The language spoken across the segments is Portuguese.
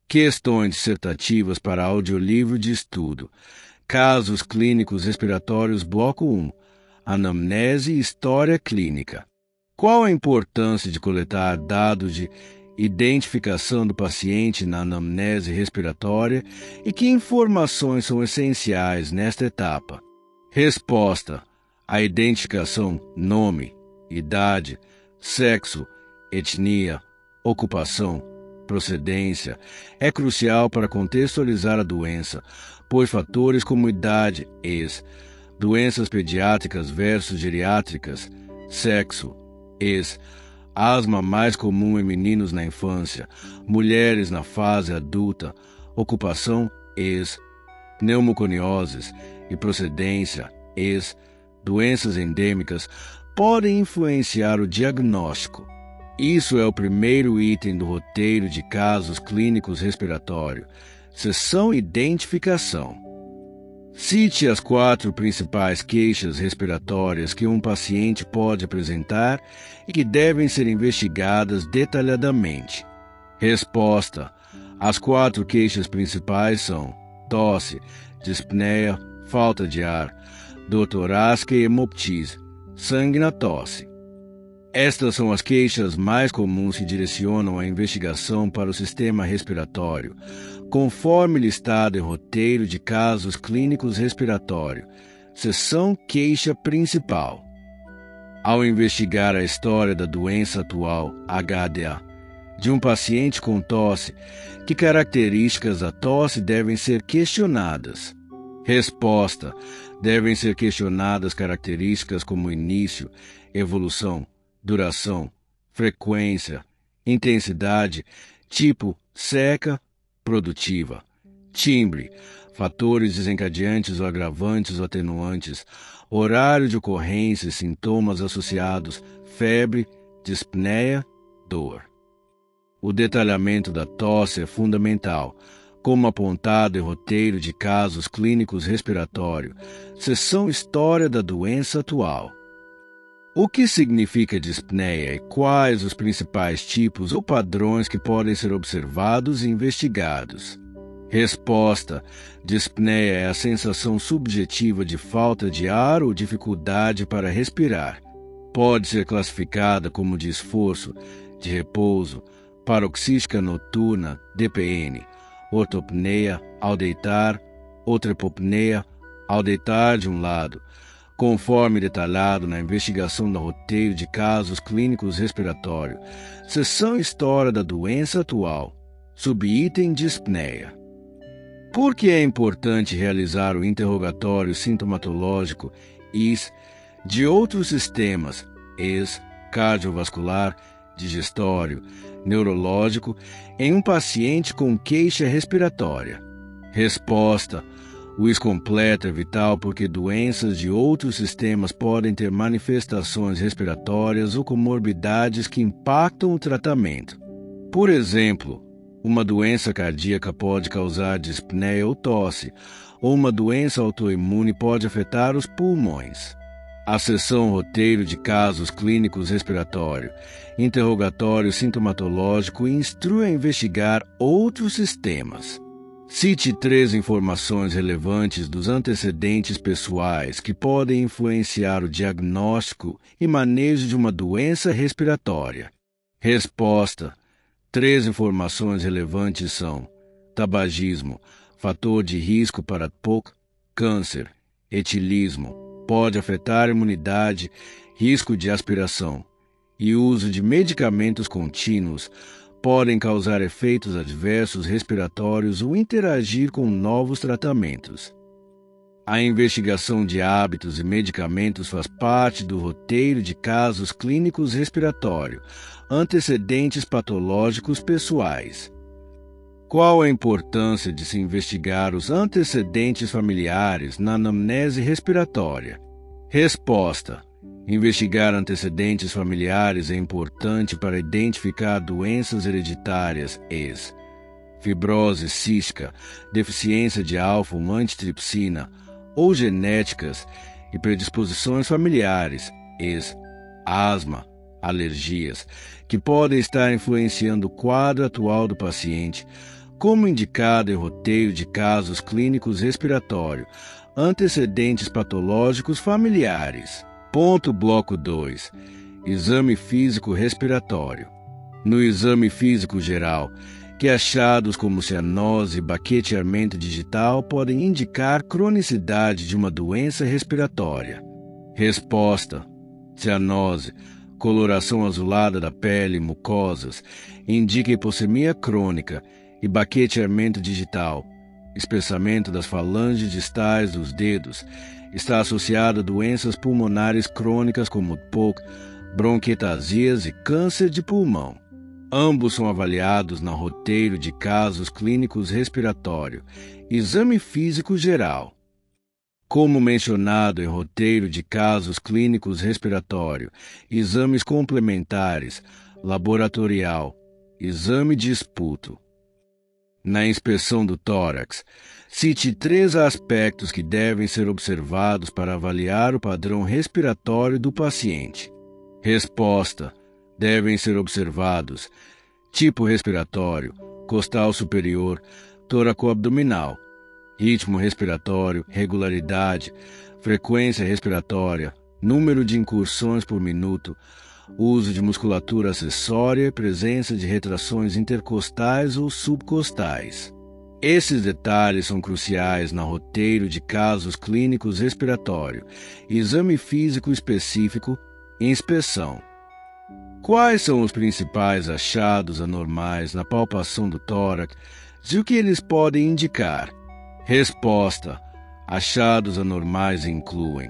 Questões dissertativas para audiolivro de estudo. Casos clínicos respiratórios Bloco 1. Anamnese e história clínica. Qual a importância de coletar dados de identificação do paciente na anamnese respiratória e que informações são essenciais nesta etapa? Resposta: a identificação, nome, idade, sexo, etnia, ocupação, procedência é crucial para contextualizar a doença, pois fatores como idade, doenças pediátricas versus geriátricas, sexo, asma mais comum em meninos na infância, mulheres na fase adulta, ocupação, pneumoconioses e procedência, doenças endêmicas, podem influenciar o diagnóstico. Isso é o primeiro item do roteiro de casos clínicos respiratório, seção Identificação. Cite as 4 principais queixas respiratórias que um paciente pode apresentar e que devem ser investigadas detalhadamente. Resposta: as 4 queixas principais são tosse, dispneia, falta de ar, dor torácica e hemoptise, sangue na tosse. Estas são as queixas mais comuns que direcionam a investigação para o sistema respiratório, conforme listado em roteiro de casos clínicos respiratório, seção Queixa Principal. Ao investigar a história da doença atual, HDA, de um paciente com tosse, que características da tosse devem ser questionadas? Resposta: devem ser questionadas características como início, evolução, duração, frequência, intensidade, tipo, seca, produtiva, timbre, fatores desencadeantes ou agravantes ou atenuantes, horário de ocorrência e sintomas associados, febre, dispneia, dor. O detalhamento da tosse é fundamental, como apontado em roteiro de casos clínicos respiratório, seção História da doença atual. O que significa dispneia e quais os principais tipos ou padrões que podem ser observados e investigados? Resposta: dispneia é a sensação subjetiva de falta de ar ou dificuldade para respirar. Pode ser classificada como de esforço, de repouso, paroxística noturna, DPN, ortopneia ao deitar, ou trepopneia ao deitar de um lado, conforme detalhado na investigação do roteiro de casos clínicos respiratório, seção História da doença atual, subitem dispneia. Por que é importante realizar o interrogatório sintomatológico de outros sistemas, cardiovascular, digestório, neurológico, em um paciente com queixa respiratória? Resposta: o completo é vital porque doenças de outros sistemas podem ter manifestações respiratórias ou comorbidades que impactam o tratamento. Por exemplo, uma doença cardíaca pode causar dispneia ou tosse, ou uma doença autoimune pode afetar os pulmões. A seção Roteiro de casos clínicos respiratório, interrogatório sintomatológico instrui a investigar outros sistemas. Cite 3 informações relevantes dos antecedentes pessoais que podem influenciar o diagnóstico e manejo de uma doença respiratória. Resposta: 3 informações relevantes são tabagismo, fator de risco para POC, câncer, etilismo, pode afetar a imunidade, risco de aspiração, e uso de medicamentos contínuos, podem causar efeitos adversos respiratórios ou interagir com novos tratamentos. A investigação de hábitos e medicamentos faz parte do roteiro de casos clínicos respiratório, antecedentes patológicos pessoais. Qual a importância de se investigar os antecedentes familiares na anamnese respiratória? Resposta: investigar antecedentes familiares é importante para identificar doenças hereditárias, fibrose cística, deficiência de alfa-1-antitrypsina ou genéticas e predisposições familiares, asma, alergias, que podem estar influenciando o quadro atual do paciente, como indicado em roteiro de casos clínicos respiratórios, antecedentes patológicos familiares. Bloco 2. Exame físico respiratório. No exame físico geral, que achados como cianose e baqueteamento digital podem indicar cronicidade de uma doença respiratória. Resposta: cianose, coloração azulada da pele e mucosas, indica hipossemia crônica, e baqueteamento digital, espessamento das falanges distais dos dedos, está associado a doenças pulmonares crônicas como POC, bronquiectasias e câncer de pulmão. Ambos são avaliados no roteiro de casos clínicos respiratório, exame físico geral. Como mencionado em roteiro de casos clínicos respiratório, exames complementares, laboratorial, exame de esputo. Na inspeção do tórax, cite 3 aspectos que devem ser observados para avaliar o padrão respiratório do paciente. Resposta: devem ser observados tipo respiratório, costal superior, tóraco-abdominal, ritmo respiratório, regularidade, frequência respiratória, número de incursões por minuto, uso de musculatura acessória e presença de retrações intercostais ou subcostais. Esses detalhes são cruciais no roteiro de casos clínicos respiratório, exame físico específico e inspeção. Quais são os principais achados anormais na palpação do tórax e o que eles podem indicar? Resposta: achados anormais incluem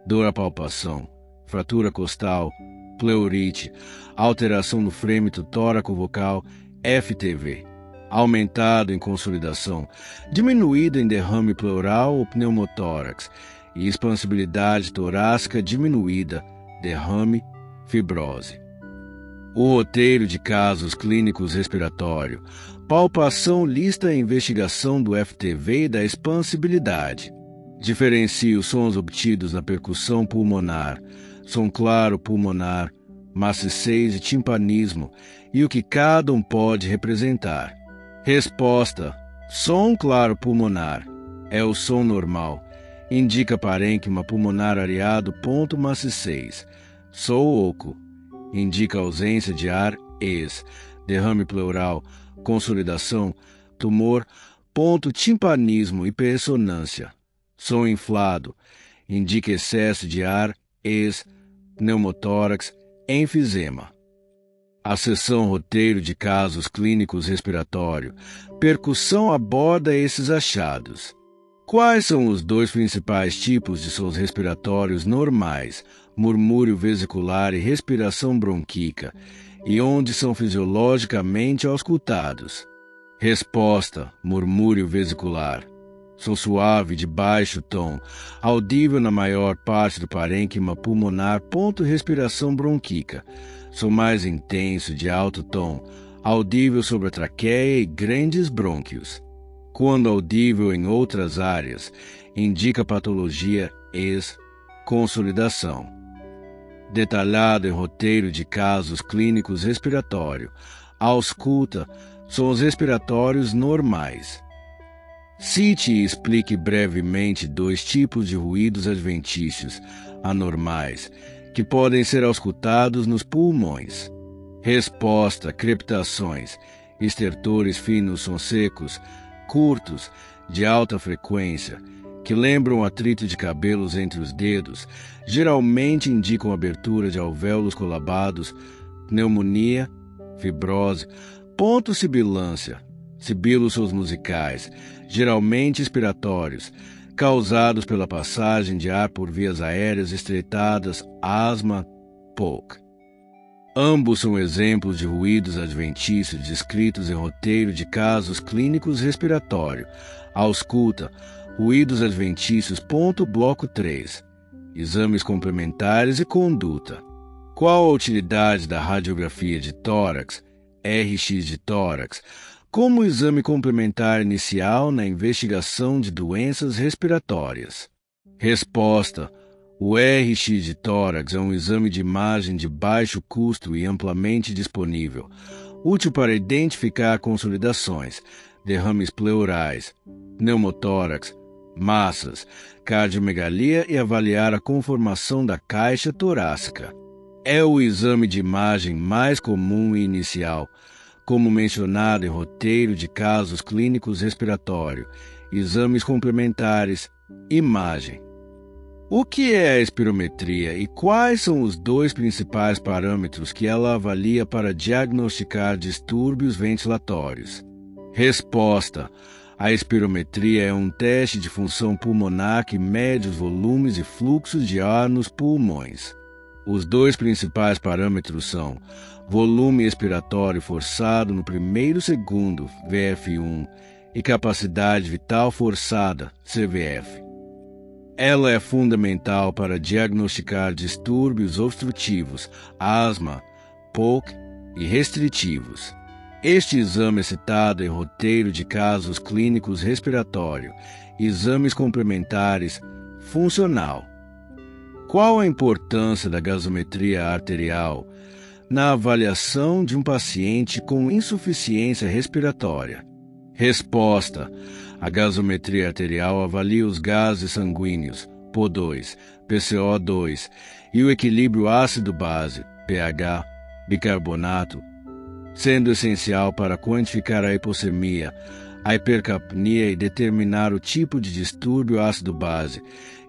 dor à palpação, fratura costal, pleurite, alteração no frêmito tóraco-vocal, FTV, aumentado em consolidação, diminuído em derrame pleural ou pneumotórax, e expansibilidade torácica diminuída, derrame, fibrose. O roteiro de casos clínicos respiratório, palpação lista a investigação do FTV e da expansibilidade. Diferencia os sons obtidos na percussão pulmonar, som claro pulmonar, maciez e timpanismo, e o que cada um pode representar. Resposta: som claro pulmonar é o som normal, indica parênquima pulmonar areado, maciez. Som oco indica ausência de ar, derrame pleural, consolidação, tumor, timpanismo e ressonância. Som inflado indica excesso de ar, pneumotórax, enfisema. A seção roteiro de casos clínicos respiratório, percussão aborda esses achados. Quais são os 2 principais tipos de sons respiratórios normais, murmúrio vesicular e respiração bronquíca, e onde são fisiologicamente auscultados? Resposta: murmúrio vesicular. Som suave de baixo tom, audível na maior parte do parênquima pulmonar, respiração bronquíca. Som mais intenso de alto tom, audível sobre a traqueia e grandes brônquios. Quando audível em outras áreas, indica patologia consolidação. Detalhado em roteiro de casos clínicos respiratório, ausculta sons respiratórios normais. Cite e explique brevemente 2 tipos de ruídos adventícios anormais que podem ser auscultados nos pulmões. Resposta: crepitações, estertores finos sons secos, curtos, de alta frequência, que lembram o atrito de cabelos entre os dedos, geralmente indicam abertura de alvéolos colabados, pneumonia, fibrose, sibilância, sibilos sons musicais, geralmente expiratórios, causados pela passagem de ar por vias aéreas estreitadas, asma, POC. Ambos são exemplos de ruídos adventícios descritos em roteiro de casos clínicos respiratório. Ausculta, ruídos adventícios. Bloco 3. Exames complementares e conduta. Qual a utilidade da radiografia de tórax, RX de tórax, como exame complementar inicial na investigação de doenças respiratórias? Resposta: o RX de tórax é um exame de imagem de baixo custo e amplamente disponível, útil para identificar consolidações, derrames pleurais, pneumotórax, massas, cardiomegalia e avaliar a conformação da caixa torácica. É o exame de imagem mais comum e inicial, como mencionado em roteiro de casos clínicos respiratórios, exames complementares, imagem. O que é a espirometria e quais são os dois principais parâmetros que ela avalia para diagnosticar distúrbios ventilatórios? Resposta: a espirometria é um teste de função pulmonar que mede os volumes e fluxos de ar nos pulmões. Os dois principais parâmetros são volume expiratório forçado no primeiro segundo, VF1, e capacidade vital forçada, CVF. Ela é fundamental para diagnosticar distúrbios obstrutivos, asma, POC e restritivos. Este exame é citado em roteiro de casos clínicos respiratório, exames complementares, funcional. Qual a importância da gasometria arterial na avaliação de um paciente com insuficiência respiratória? Resposta: a gasometria arterial avalia os gases sanguíneos, PO2, PCO2 e o equilíbrio ácido-base, pH, bicarbonato, sendo essencial para quantificar a hipossemia, a hipercapnia e determinar o tipo de distúrbio ácido-base,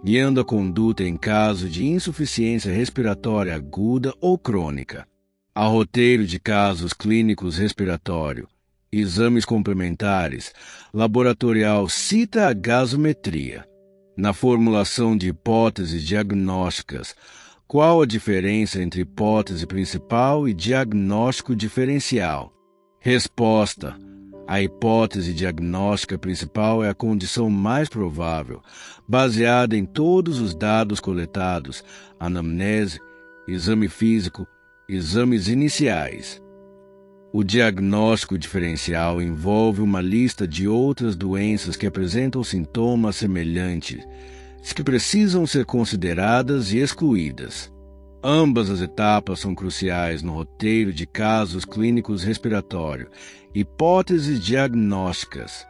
guiando a conduta em caso de insuficiência respiratória aguda ou crônica. A roteiro de casos clínicos respiratório, exames complementares, laboratorial cita a gasometria. Na formulação de hipóteses diagnósticas, qual a diferença entre hipótese principal e diagnóstico diferencial? Resposta: a hipótese diagnóstica principal é a condição mais provável, baseada em todos os dados coletados, anamnese, exame físico, exames iniciais. O diagnóstico diferencial envolve uma lista de outras doenças que apresentam sintomas semelhantes, que precisam ser consideradas e excluídas. Ambas as etapas são cruciais no roteiro de casos clínicos respiratórios, hipóteses diagnósticas.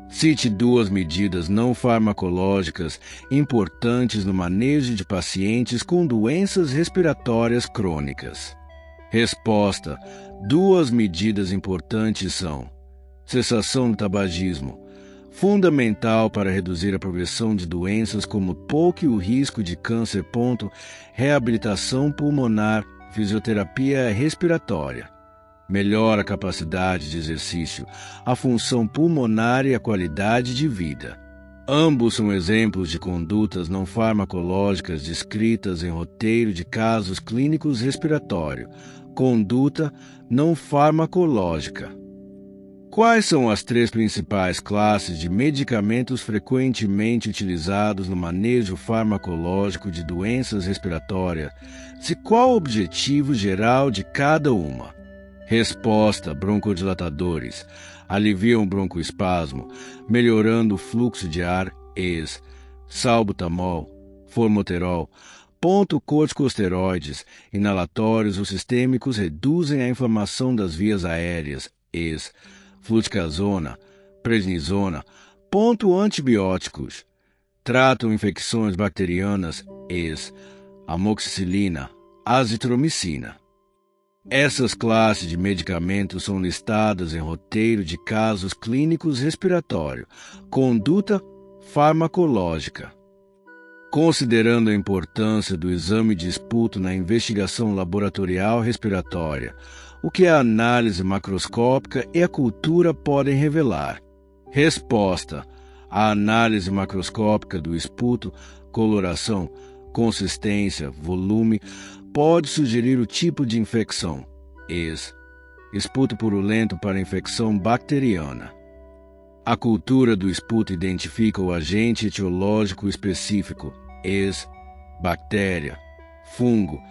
Cite duas medidas não farmacológicas importantes no manejo de pacientes com doenças respiratórias crônicas. Resposta: duas medidas importantes são: cessação do tabagismo, fundamental para reduzir a progressão de doenças como POC e o risco de câncer. Reabilitação pulmonar, fisioterapia respiratória. Melhora a capacidade de exercício, a função pulmonar e a qualidade de vida. Ambos são exemplos de condutas não farmacológicas descritas em roteiro de casos clínicos respiratório. Conduta não farmacológica. Quais são as três principais classes de medicamentos frequentemente utilizados no manejo farmacológico de doenças respiratórias e qual o objetivo geral de cada uma? Resposta: broncodilatadores, aliviam o broncoespasmo, melhorando o fluxo de ar, salbutamol, formoterol, corticosteroides, inalatórios ou sistêmicos reduzem a inflamação das vias aéreas, fluticasona, prednisona, antibióticos, tratam infecções bacterianas, amoxicilina, azitromicina. Essas classes de medicamentos são listadas em roteiro de casos clínicos respiratório, conduta farmacológica. Considerando a importância do exame de esputo na investigação laboratorial respiratória, o que a análise macroscópica e a cultura podem revelar? Resposta: a análise macroscópica do esputo, coloração, consistência, volume, pode sugerir o tipo de infecção, esputo purulento para infecção bacteriana. A cultura do esputo identifica o agente etiológico específico, bactéria, fungo,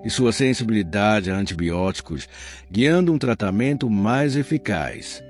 e sua sensibilidade a antibióticos, guiando um tratamento mais eficaz.